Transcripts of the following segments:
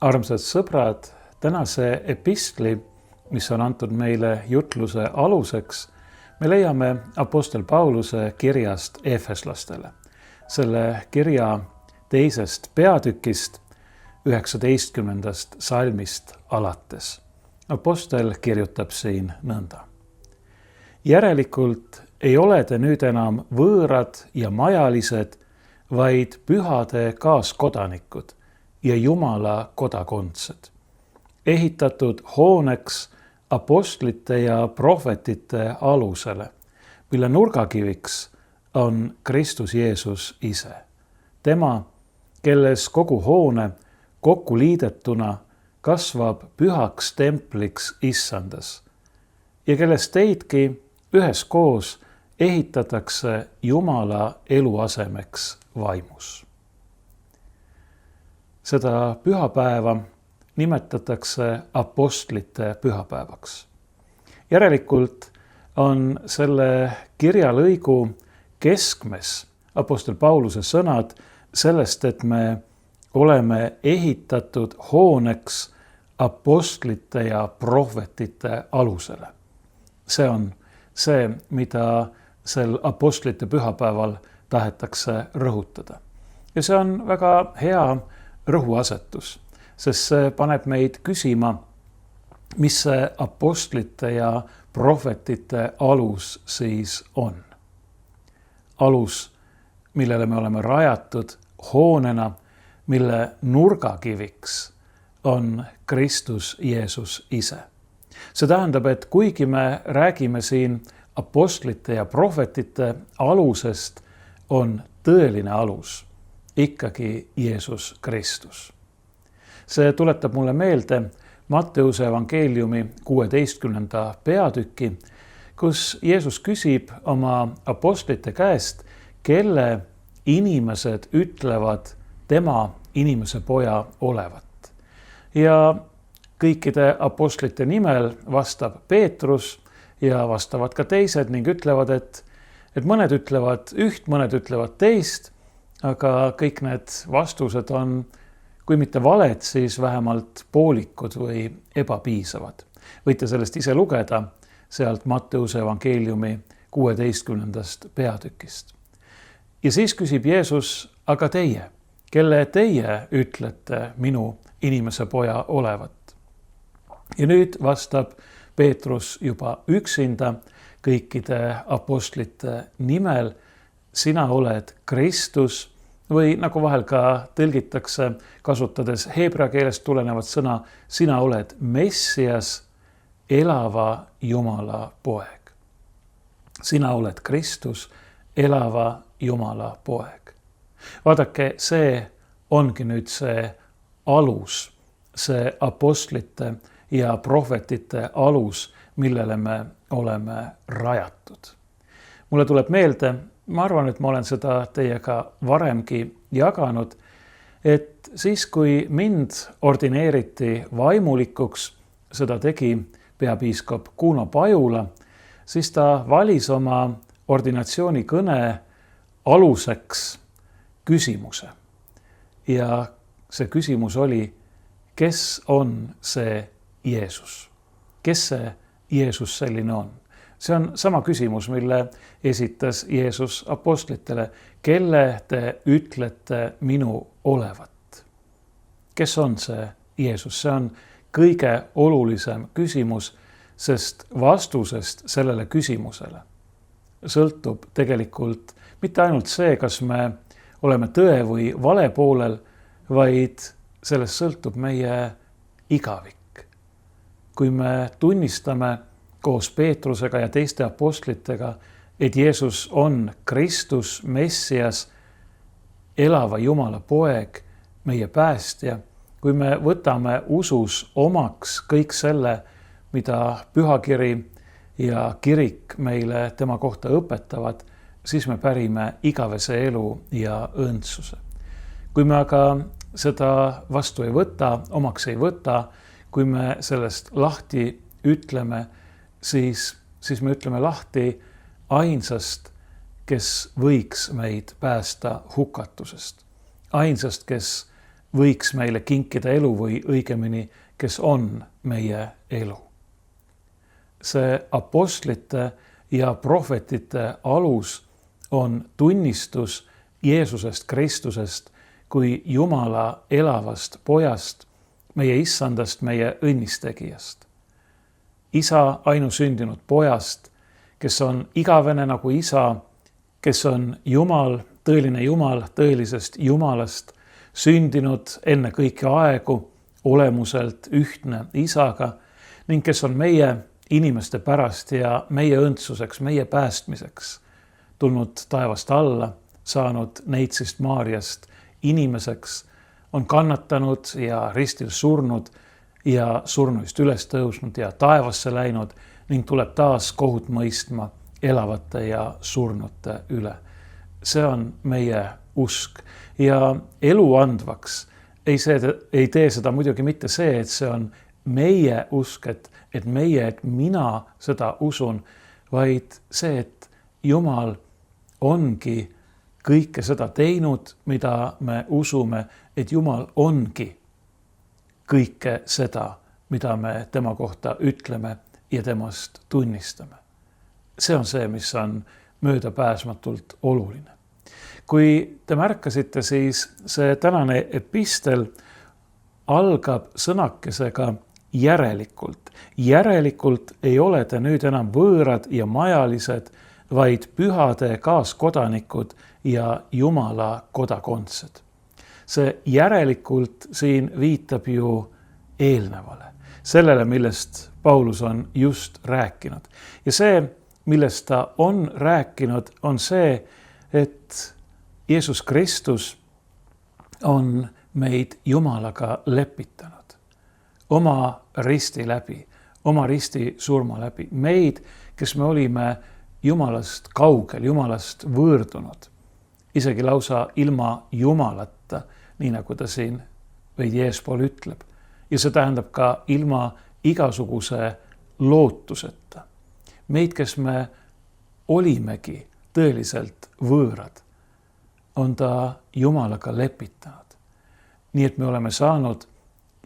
Armsad sõbrad, tänase epistli, mis on antud meile jutluse aluseks, me leiame Apostel Pauluse kirjast Efeslastele. Selle kirja teisest peatükist, 19. salmist alates. Apostel kirjutab siin nõnda. Järelikult ei ole te nüüd enam võõrad ja majalised, vaid pühade kaaskodanikud ja Jumala kodakondsed, ehitatud hooneks apostlite ja prohvetite alusele, mille nurgakiviks on Kristus Jeesus ise. Tema, kelles kogu hoone kokku liidetuna kasvab pühaks templiks issandas ja kellest teidki üheskoos ehitatakse Jumala eluasemeks vaimus. Seda pühapäeva nimetatakse apostlite pühapäevaks. Järelikult on selle kirjalõigu keskmes apostel Pauluse sõnad sellest, et me oleme ehitatud hooneks apostlite ja prohvetite alusele. See on see, mida sel apostlite pühapäeval tahetakse rõhutada. Ja see on väga hea rõhuasetus, sest see paneb meid küsima, mis see apostlite ja prohvetite alus siis on. Alus, millele me oleme rajatud hoonena, mille nurgakiviks on Kristus Jeesus ise. See tähendab, et kuigi me räägime siin apostlite ja prohvetite alusest, on tõeline alus ikkagi Jeesus Kristus. See tuletab mulle meelde Matteuse evangeeliumi 16. peatüki, kus Jeesus küsib oma apostlite käest, kelle inimesed ütlevad tema inimese poja olevat. Ja kõikide apostlite nimel vastab Peetrus ja vastavad ka teised ning ütlevad, et mõned ütlevad üht, mõned ütlevad teist, aga kõik need vastused on, kui mitte valed, siis vähemalt poolikud või ebapiisavad. Võite sellest ise lugeda sealt Matteuse evangeeliumi 16. peatükist. Ja siis küsib Jeesus, aga teie, kelle teie ütlete minu inimese poja olevat? Ja nüüd vastab Peetrus juba üksinda kõikide apostlite nimel, sina oled Kristus või nagu vahel ka tõlgitakse, kasutades heebrea keelest tulenevat sõna, sina oled Messias, elava Jumala poeg. Sina oled Kristus, elava Jumala poeg. Vaadake, see ongi nüüd see alus, see apostlite ja prohvetite alus, millele me oleme rajatud. Mulle tuleb meelde, ma arvan, et ma olen seda teiega varemgi jaganud, et siis, kui mind ordineeriti vaimulikuks, seda tegi peapiiskop Kuno Pajula, siis ta valis oma ordinatsioonikõne aluseks küsimuse. Ja see küsimus oli, kes on see Jeesus? Kes see Jeesus selline on? See on sama küsimus, mille esitas Jeesus apostlitele. Kelle te ütlete minu olevat? Kes on see Jeesus? See on kõige olulisem küsimus, sest vastusest sellele küsimusele sõltub tegelikult mitte ainult see, kas me oleme tõe või vale poolel, vaid sellest sõltub meie igavik. Kui me tunnistame koos Peetrusega ja teiste apostlitega, et Jeesus on Kristus, Messias, elava Jumala poeg, meie päästja, kui me võtame usus omaks kõik selle, mida pühakiri ja kirik meile tema kohta õpetavad, siis me pärime igavese elu ja õndsuse. Kui me aga seda vastu ei võta, omaks ei võta, kui me sellest lahti ütleme, siis me ütleme lahti ainsast, kes võiks meid päästa hukatusest. Ainsast, kes võiks meile kinkida elu või õigemini, kes on meie elu. See apostlite ja prohvetite alus on tunnistus Jeesusest Kristusest kui Jumala elavast pojast, meie issandast, meie õnnistegijast. Isa ainusündinud pojast, kes on igavene nagu isa, kes on Jumal, tõelisest Jumalast, sündinud enne kõiki aegu, olemuselt ühtne isaga ning kes on meie inimeste pärast ja meie õndsuseks, meie päästmiseks tulnud taevast alla, saanud neitsist Maarjast inimeseks, on kannatanud ja ristil surnud ja surnuist üles tõusnud ja taevasse läinud ning tuleb taas kohut mõistma elavate ja surnute üle. See on meie usk ja elu andvaks ei tee seda muidugi mitte see, et see on meie usk, et mina seda usun, vaid see, et Jumal ongi kõike seda teinud, mida me usume, et Jumal ongi kõike seda, mida me tema kohta ütleme ja temast tunnistame. See on see, mis on möödapääsmatult oluline. Kui te märkasite, siis see tänane epistel algab sõnakesega järelikult. Järelikult ei ole te nüüd enam võõrad ja majalised, vaid pühade kaaskodanikud ja Jumala kodakondsed. See järelikult siin viitab ju eelnevale, sellele, millest Paulus on just rääkinud. Ja see, millest ta on rääkinud, on see, et Jeesus Kristus on meid Jumalaga lepitanud oma risti läbi, oma risti surma läbi. Meid, kes me olime Jumalast kaugel, Jumalast võõrdunud, isegi lausa ilma Jumalata, nii nagu ta siin veidi eespool ütleb. Ja see tähendab ka ilma igasuguse lootuseta. Meid, kes me olimegi tõeliselt võõrad, on ta Jumalaga lepitanud. Nii et me oleme saanud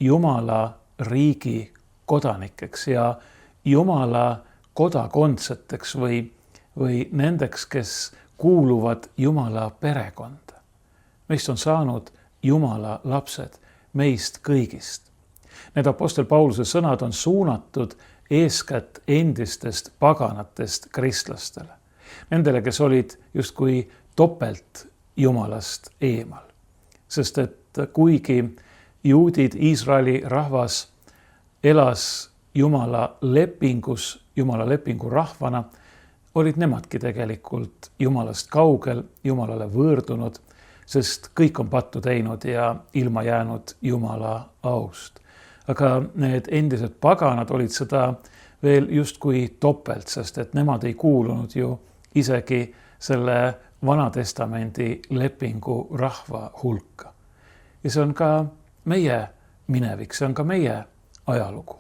Jumala riigi kodanikeks ja Jumala kodakondseteks või nendeks, kes kuuluvad Jumala perekonda. Meist on saanud Jumala lapsed, meist kõigist. Need apostel Pauluse sõnad on suunatud eeskätt endistest paganatest kristlastele. Nendele, kes olid justkui topelt Jumalast eemal. Sest et kuigi juudid, Iisraeli rahvas elas Jumala lepingu rahvana, olid nemadki tegelikult Jumalast kaugel, Jumalale võõrdunud, sest kõik on pattu teinud ja ilma jäänud Jumala aust. Aga need endised paganad olid seda veel justkui topelt, sest et nemad ei kuulunud ju isegi selle Vanatestamendi lepingu rahva hulka. Ja see on ka meie minevik, see on ka meie ajalugu.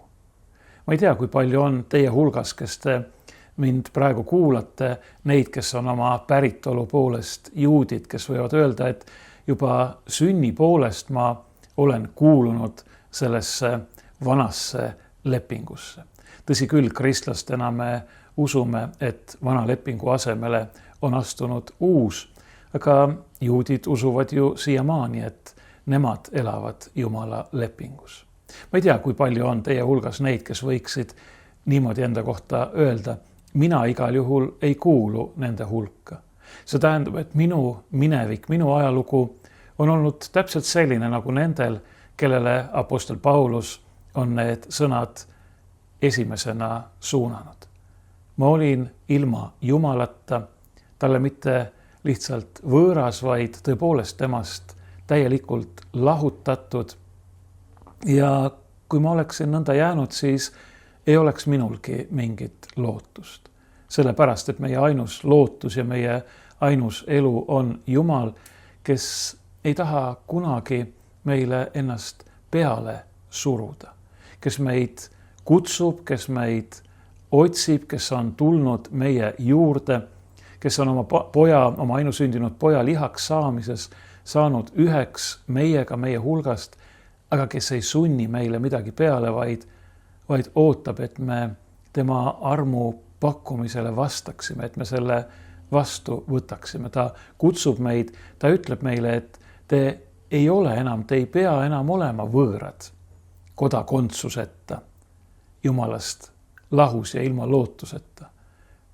Ma ei tea, kui palju on teie hulgas, kes te mind praegu kuulate, neid, kes on oma päritolu poolest juudid, kes võivad öelda, et juba sünni poolest ma olen kuulunud sellesse vanasse lepingusse. Tõsi küll, kristlastena me usume, et vana lepingu asemele on astunud uus, aga juudid usuvad ju siiamaani, et nemad elavad Jumala lepingus. Ma ei tea, kui palju on teie hulgas neid, kes võiksid niimoodi enda kohta öelda, mina igal juhul ei kuulu nende hulka. See tähendab, et minu minevik, minu ajalugu on olnud täpselt selline nagu nendel, kellele apostel Paulus on need sõnad esimesena suunanud. Ma olin ilma Jumalata, talle mitte lihtsalt võõras, vaid tõepoolest temast täielikult lahutatud. Ja kui ma oleksin nõnda jäänud, siis ei oleks minulgi mingit lootust. Sellepärast, et meie ainus lootus ja meie ainus elu on Jumal, kes ei taha kunagi meile ennast peale suruda, kes meid kutsub, kes meid otsib, kes on tulnud meie juurde, kes on oma ainusündinud poja lihaks saamises saanud üheks meiega, meie hulgast, aga kes ei sunni meile midagi peale, vaid ootab, et me tema armu pakkumisele vastaksime, et me selle vastu võtaksime. Ta kutsub meid, ta ütleb meile, et te ei pea enam olema võõrad kodakondsuseta, Jumalast lahus ja ilma lootuseta.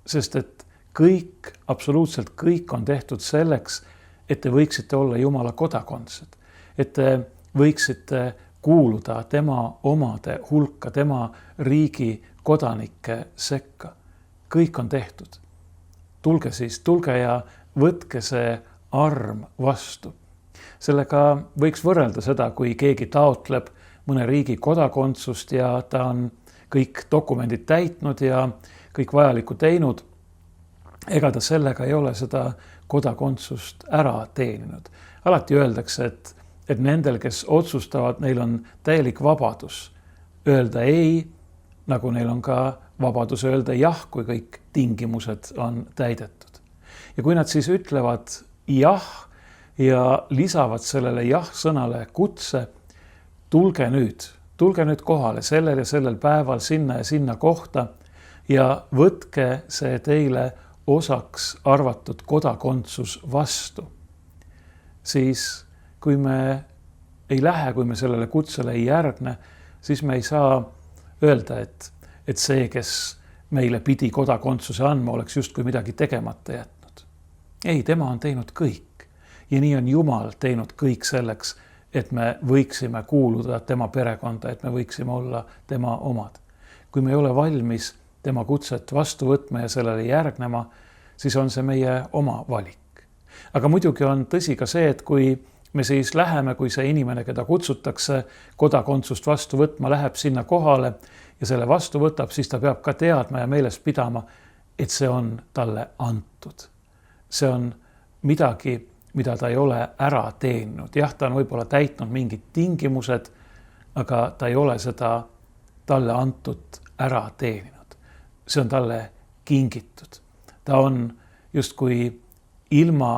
Sest et kõik, absoluutselt kõik on tehtud selleks, et te võiksite olla Jumala kodakondsed, et te võiksite kuuluda tema omade hulka, tema riigi kodanike sekka. Kõik on tehtud. Tulge ja võtke see arm vastu. Sellega võiks võrrelda seda, kui keegi taotleb mõne riigi kodakondsust ja ta on kõik dokumendid täitnud ja kõik vajalikku teinud. Ega ta sellega ei ole seda kodakondsust ära teeninud. Alati öeldakse, et nendel, kes otsustavad, neil on täielik vabadus öelda ei, nagu neil on ka vabadus öelda jah, kui kõik tingimused on täidetud. Ja kui nad siis ütlevad jah ja lisavad sellele jah sõnale kutse, tulge nüüd kohale sellel ja sellel päeval sinna ja sinna kohta ja võtke see teile osaks arvatud kodakondsus vastu. Siis kui me ei lähe, kui me sellele kutsele ei järgne, siis me ei saa öelda, et see, kes meile pidi kodakondsuse andma, oleks justkui midagi tegemata jätnud. Ei, tema on teinud kõik. Ja nii on Jumal teinud kõik selleks, et me võiksime kuuluda tema perekonda, et me võiksime olla tema omad. Kui me ei ole valmis tema kutset vastu võtma ja sellele järgnema, siis on see meie oma valik. Aga muidugi on tõsi ka see, et kui me siis läheme, kui see inimene, keda kutsutakse kodakondsust vastu võtma, läheb sinna kohale ja selle vastu võtab, siis ta peab ka teadma ja meeles pidama, et see on talle antud. See on midagi, mida ta ei ole ära teeninud. Jah, ta on võib-olla täitnud mingid tingimused, aga ta ei ole seda talle antud ära teeninud. See on talle kingitud. Ta on justkui ilma,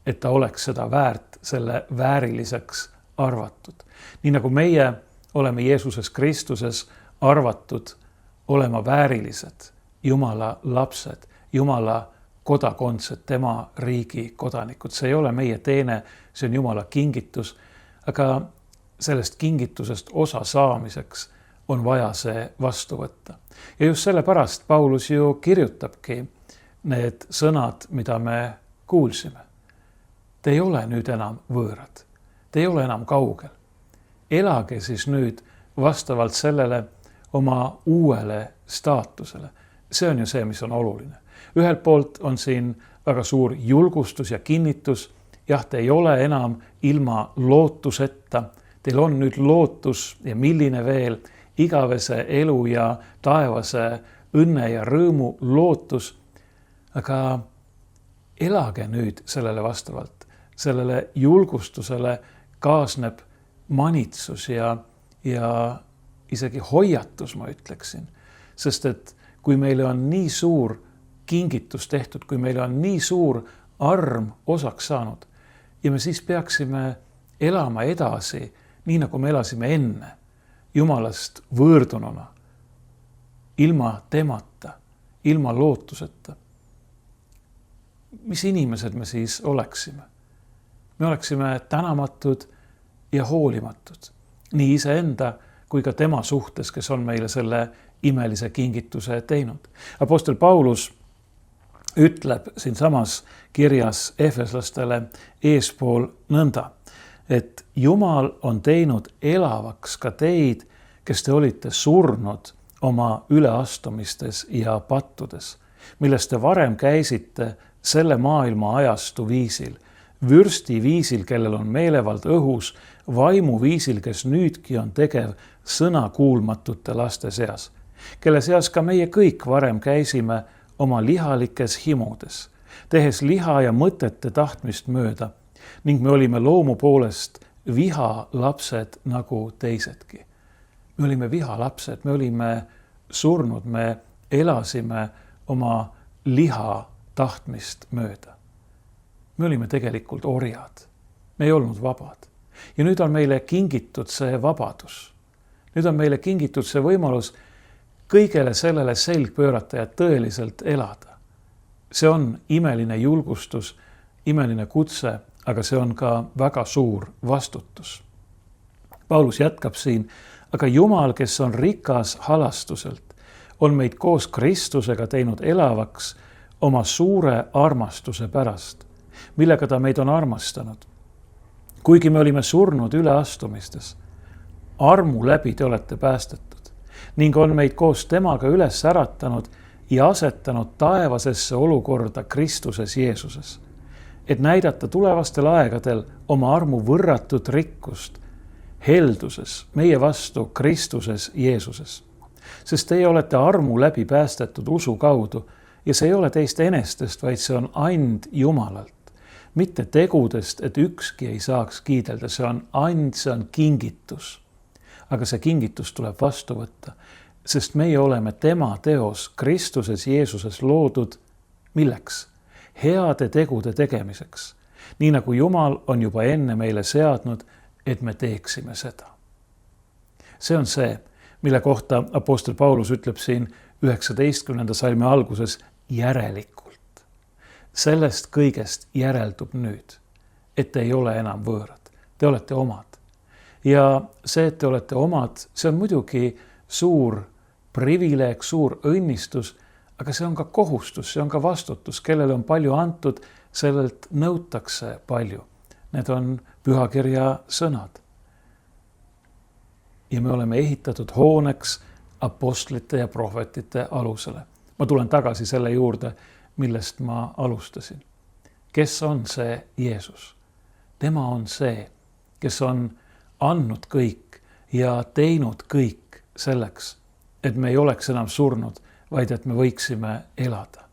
et ta oleks seda väärt, selle vääriliseks arvatud. Nii nagu meie oleme Jeesuses Kristuses arvatud olema väärilised, Jumala lapsed, Jumala kodakondsed, tema riigi kodanikud. See ei ole meie teene, see on Jumala kingitus, aga sellest kingitusest osa saamiseks on vaja see vastu võtta. Ja just sellepärast Paulus ju kirjutabki need sõnad, mida me kuulsime. Te ei ole nüüd enam võõrad, te ei ole enam kaugel. Elage siis nüüd vastavalt sellele oma uuele staatusele. See on ju see, mis on oluline. Ühelt poolt on siin väga suur julgustus ja kinnitus. Jah, te ei ole enam ilma lootuseta. Teil on nüüd lootus ja milline veel igavese elu ja taevase õnne ja rõõmu lootus. Aga elage nüüd sellele vastavalt. Sellele julgustusele kaasneb manitsus ja isegi hoiatus, ma ütleksin. Sest et kui meile on nii suur kingitus tehtud, kui meile on nii suur arm osaks saanud ja me siis peaksime elama edasi, nii nagu me elasime enne, Jumalast võõrdununa, ilma temata, ilma lootuseta. Mis inimesed me siis oleksime? Me oleksime tänamatud ja hoolimatud, nii iseenda kui ka tema suhtes, kes on meile selle imelise kingituse teinud. Apostel Paulus ütleb siin samas kirjas efeslastele eespool nõnda, et Jumal on teinud elavaks ka teid, kes te olite surnud oma üleastumistes ja pattudes, millest te varem käisite selle maailma ajastu viisil, vürsti viisil, kellel on meelevald õhus, vaimu viisil, kes nüüdki on tegev sõnakuulmatute laste seas, kelle seas ka meie kõik varem käisime oma lihalikes himudes, tehes liha ja mõtete tahtmist mööda, ning me olime loomu poolest viha lapsed nagu teisedki. Me olime viha lapsed, me olime surnud, me elasime oma liha tahtmist mööda. Me olime tegelikult orjad. Me ei olnud vabad. Ja nüüd on meile kingitud see vabadus. Nüüd on meile kingitud see võimalus kõigele sellele selg pöörata ja tõeliselt elada. See on imeline julgustus, imeline kutse, aga see on ka väga suur vastutus. Paulus jätkab siin, aga Jumal, kes on rikas halastuselt, on meid koos Kristusega teinud elavaks oma suure armastuse pärast, millega ta meid on armastanud. Kuigi me olime surnud üleastumistes, armu läbi te olete päästetud ning on meid koos temaga üles äratanud ja asetanud taevasesse olukorda Kristuses Jeesuses, et näidata tulevastel aegadel oma armu võrratut rikkust helduses meie vastu Kristuses Jeesuses. Sest teie olete armu läbi päästetud usu kaudu ja see ei ole teist enestest, vaid see on and Jumalalt. Mitte tegudest, et ükski ei saaks kiidelda, see on and, see on kingitus. Aga see kingitus tuleb vastu võtta, sest meie oleme tema teos Kristuses Jeesuses loodud milleks? Heade tegude tegemiseks. Nii nagu Jumal on juba enne meile seadnud, et me teeksime seda. See on see, mille kohta apostel Paulus ütleb siin 19. salmi alguses järelikult. Sellest kõigest järeldub nüüd, et te ei ole enam võõrad. Te olete omad. Ja see, et te olete omad, see on muidugi suur privileeg, suur õnnistus, aga see on ka kohustus, see on ka vastutus, kellele on palju antud, sellelt nõutakse palju. Need on pühakirja sõnad. Ja me oleme ehitatud hooneks apostlite ja prohvetite alusele. Ma tulen tagasi selle juurde, millest ma alustasin. Kes on see Jeesus? Tema on see, kes on andnud kõik ja teinud kõik selleks, et me ei oleks enam surnud, vaid et me võiksime elada.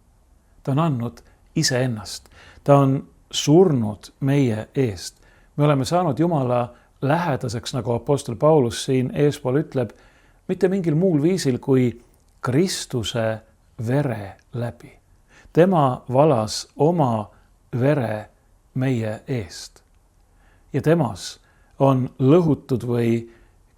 Ta on andnud iseennast. Ta on surnud meie eest. Me oleme saanud Jumala lähedaseks, nagu apostel Paulus siin eespool ütleb, mitte mingil muul viisil kui Kristuse vere läbi. Tema valas oma vere meie eest. Ja temas on lõhutud või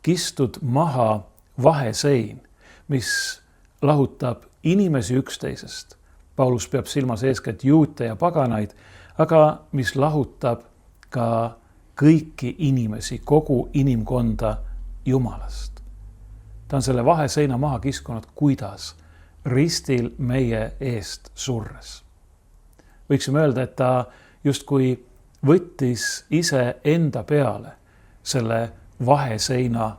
kistud maha vahesein, mis lahutab inimesi üksteisest. Paulus peab silmas eeskätt juute ja paganaid, aga mis lahutab ka kõiki inimesi, kogu inimkonda Jumalast. Ta on selle vaheseina maha kiskunud, kuidas? Ristil meie eest surres. Võiksime öelda, et ta justkui võttis ise enda peale selle vaheseina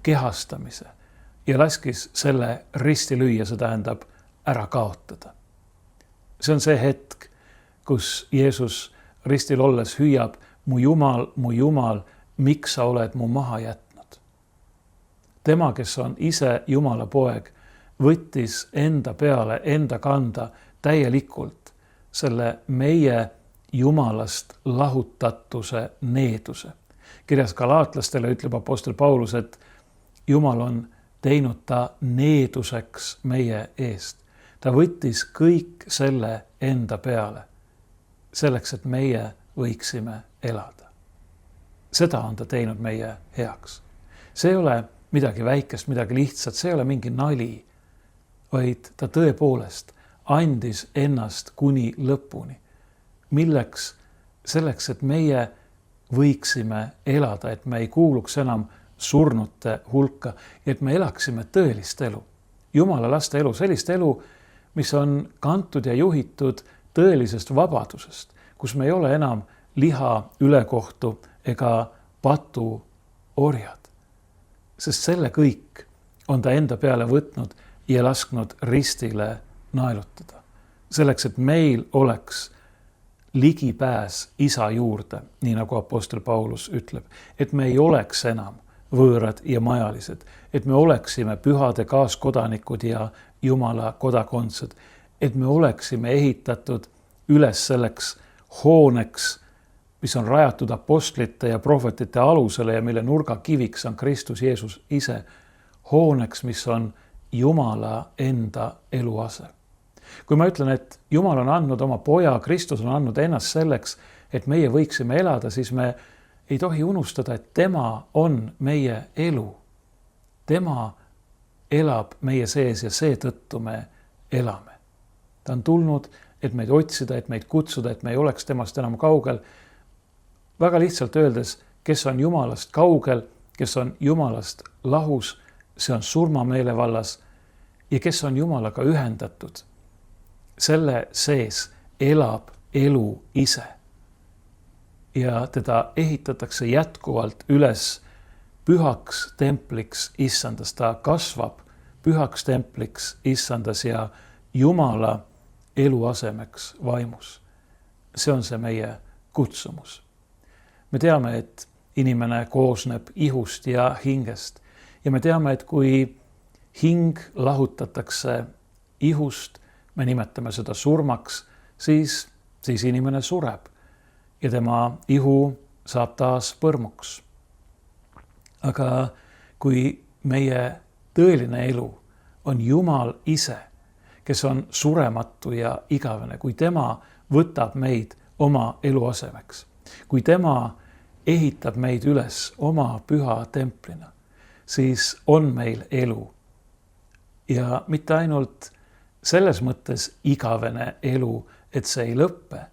kehastamise ja laskis selle risti lüüa, see tähendab ära kaotada. See on see hetk, kus Jeesus ristil olles hüüab, mu Jumal, miks sa oled mu maha jätnud? Tema, kes on ise Jumala poeg, võttis enda peale, enda kanda täielikult selle meie Jumalast lahutatuse needuse. Kirjas Galaatlastele ütleb apostel Paulus, et Jumal on teinud ta needuseks meie eest. Ta võttis kõik selle enda peale, selleks, et meie võiksime elada. Seda on ta teinud meie heaks. See ei ole midagi väikest, midagi lihtsat, see ei ole mingi nali, vaid ta tõepoolest andis ennast kuni lõpuni. Milleks? Selleks, et meie võiksime elada, et me ei kuuluks enam surnute hulka ja et me elaksime tõelist elu. Jumala laste elu, sellist elu, mis on kantud ja juhitud tõelisest vabadusest, kus me ei ole enam liha ülekohtu ega patu orjad. Sest selle kõik on ta enda peale võtnud ja lasknud ristile naelutada. Selleks, et meil oleks ligipääs isa juurde, nii nagu apostel Paulus ütleb, et me ei oleks enam võõrad ja majalised, et me oleksime pühade kaaskodanikud ja Jumala kodakondsed, et me oleksime ehitatud üles selleks hooneks, mis on rajatud apostlite ja prohvetite alusele ja mille nurgakiviks on Kristus Jeesus ise, hooneks, mis on Jumala enda eluase. Kui ma ütlen, et Jumal on andnud oma poja, Kristus on andnud ennast selleks, et meie võiksime elada, siis me ei tohi unustada, et tema on meie elu. Tema elab meie sees ja seetõttu me elame. Ta on tulnud, et meid otsida, et meid kutsuda, et me ei oleks temast enam kaugel. Väga lihtsalt öeldes, kes on Jumalast kaugel, kes on Jumalast lahus, see on surmameelevallas, ja kes on Jumalaga ühendatud, selle sees elab elu ise. Ja teda ehitatakse jätkuvalt üles pühaks templiks issandas. Ta kasvab pühaks templiks issandas ja Jumala eluasemeks vaimus. See on see meie kutsumus. Me teame, et inimene koosneb ihust ja hingest. Ja me teame, et kui hing lahutatakse ihust, me nimetame seda surmaks, siis inimene sureb ja tema ihu saab taas põrmuks. Aga kui meie tõeline elu on Jumal ise, kes on surematu ja igavene, kui tema võtab meid oma eluasemeks, kui tema ehitab meid üles oma püha templina, siis on meil elu. Ja mitte ainult selles mõttes igavene elu, et see ei lõppe,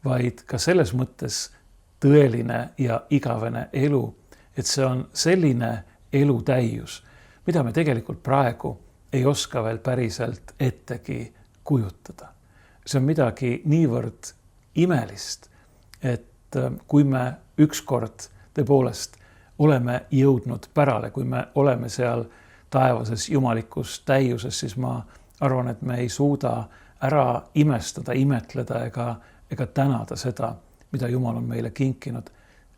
vaid ka selles mõttes tõeline ja igavene elu, et see on selline elutäius, mida me tegelikult praegu ei oska veel päriselt ettegi kujutada. See on midagi niivõrd imelist, et kui me ükskord tõepoolest oleme jõudnud pärale, kui me oleme seal taevases jumalikus täiuses, siis ma arvan, et me ei suuda ära imestada, imetleda ega tänada seda, mida Jumal on meile kinkinud.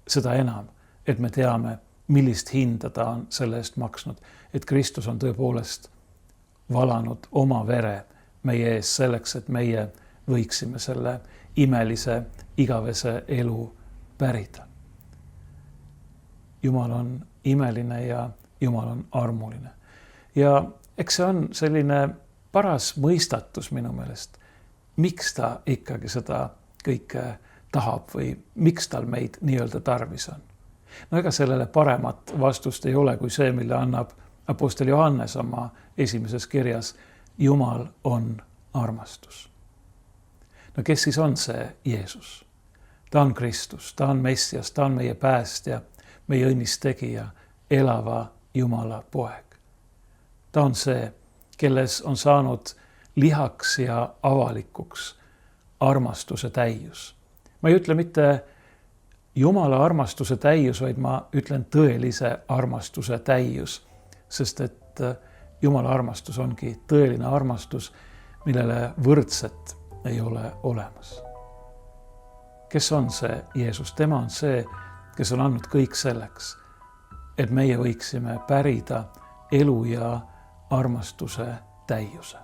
Seda enam, et me teame, millist hinda ta on selle eest maksnud, et Kristus on tõepoolest valanud oma vere meie ees selleks, et meie võiksime selle imelise, igavese elu pärida. Jumal on imeline ja Jumal on armuline. Ja eks see on selline paras mõistatus minu meelest, miks ta ikkagi seda kõike tahab või miks tal meid nii-öelda tarvis on. No ega sellele paremat vastust ei ole kui see, mille annab apostel Johannes oma esimeses kirjas. Jumal on armastus. No kes siis on see Jeesus? Ta on Kristus, ta on Messias, ta on meie päästja, meie õnnistegija, elava Jumala poeg. Ta on see, kelles on saanud lihaks ja avalikuks armastuse täius. Ma ei ütle mitte Jumala armastuse täius, vaid ma ütlen tõelise armastuse täius, sest et Jumala armastus ongi tõeline armastus, millele võrdset ei ole olemas. Kes on see Jeesus? Tema on see, kes on andnud kõik selleks, et meie võiksime pärida elu ja armastuse täiuse.